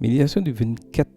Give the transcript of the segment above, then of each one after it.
Méditation du 24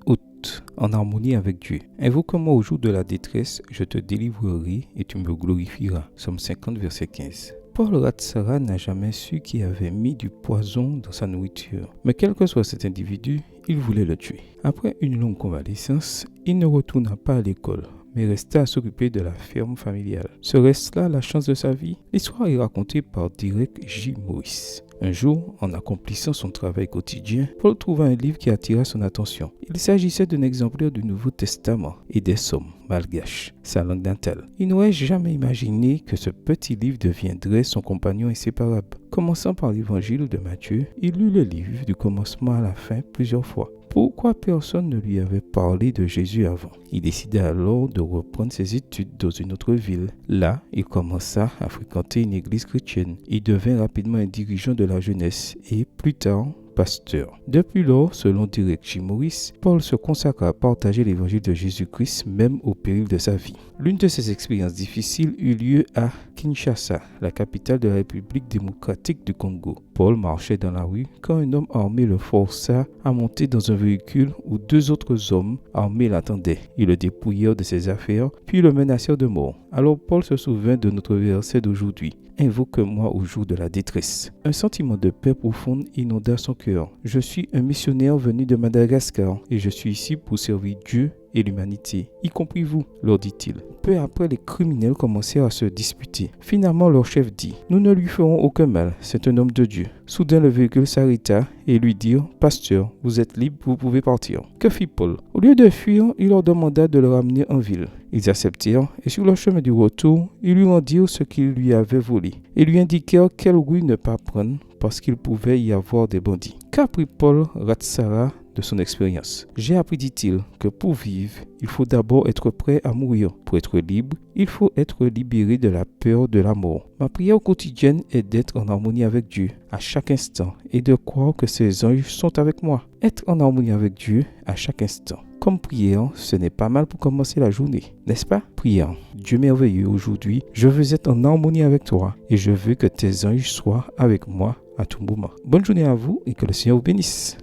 août, en harmonie avec Dieu. Invoque-moi au jour de la détresse, je te délivrerai et tu me glorifieras. Somme 50, verset 15. Paul Ratsara n'a jamais su qui avait mis du poison dans sa nourriture. Mais quel que soit cet individu, il voulait le tuer. Après une longue convalescence, il ne retourna pas à l'école, mais resta à s'occuper de la ferme familiale. Serait-ce là la chance de sa vie? L'histoire est racontée par Derek J. Morris. Un jour, en accomplissant son travail quotidien, Paul trouva un livre qui attira son attention. Il s'agissait d'un exemplaire du Nouveau Testament et des psaumes malgaches, sa langue natale. Il n'aurait jamais imaginé que ce petit livre deviendrait son compagnon inséparable. Commençant par l'évangile de Matthieu, il lut le livre du commencement à la fin plusieurs fois. Pourquoi personne ne lui avait parlé de Jésus avant? Il décida alors de reprendre ses études dans une autre ville. Là, il commença à fréquenter une église chrétienne. Il devint rapidement un dirigeant de la jeunesse et, plus tard, pasteur. Depuis lors, selon Derek J. Morris, Paul se consacre à partager l'évangile de Jésus-Christ même au péril de sa vie. L'une de ses expériences difficiles eut lieu à Kinshasa, la capitale de la République démocratique du Congo. Paul marchait dans la rue quand un homme armé le força à monter dans un véhicule où deux autres hommes armés l'attendaient. Ils le dépouillèrent de ses affaires, puis le menacèrent de mort. Alors Paul se souvint de notre verset d'aujourd'hui. Invoque-moi au jour de la détresse. Un sentiment de paix profonde inonda son cœur. Je suis un missionnaire venu de Madagascar et je suis ici pour servir Dieu et l'humanité, y compris vous, leur dit-il. Peu après, les criminels commencèrent à se disputer. Finalement, leur chef dit « Nous ne lui ferons aucun mal, c'est un homme de Dieu. » Soudain, le véhicule s'arrêta et lui dirent « Pasteur, vous êtes libre, vous pouvez partir. » Que fit Paul? Au lieu de fuir, il leur demanda de le ramener en ville. Ils acceptèrent et sur le chemin du retour, ils lui rendirent ce qu'ils lui avaient volé et lui indiquèrent quelle rue ne pas prendre parce qu'il pouvait y avoir des bandits. Qu'apprit Paul Ratsara de son expérience? J'ai appris, dit-il, que pour vivre, il faut d'abord être prêt à mourir. Pour être libre, il faut être libéré de la peur de la mort. Ma prière quotidienne est d'être en harmonie avec Dieu à chaque instant et de croire que ses anges sont avec moi. Être en harmonie avec Dieu à chaque instant. Comme prière, ce n'est pas mal pour commencer la journée, n'est-ce pas? Prière. Dieu merveilleux, aujourd'hui, je veux être en harmonie avec toi et je veux que tes anges soient avec moi à tout moment. Bonne journée à vous et que le Seigneur vous bénisse.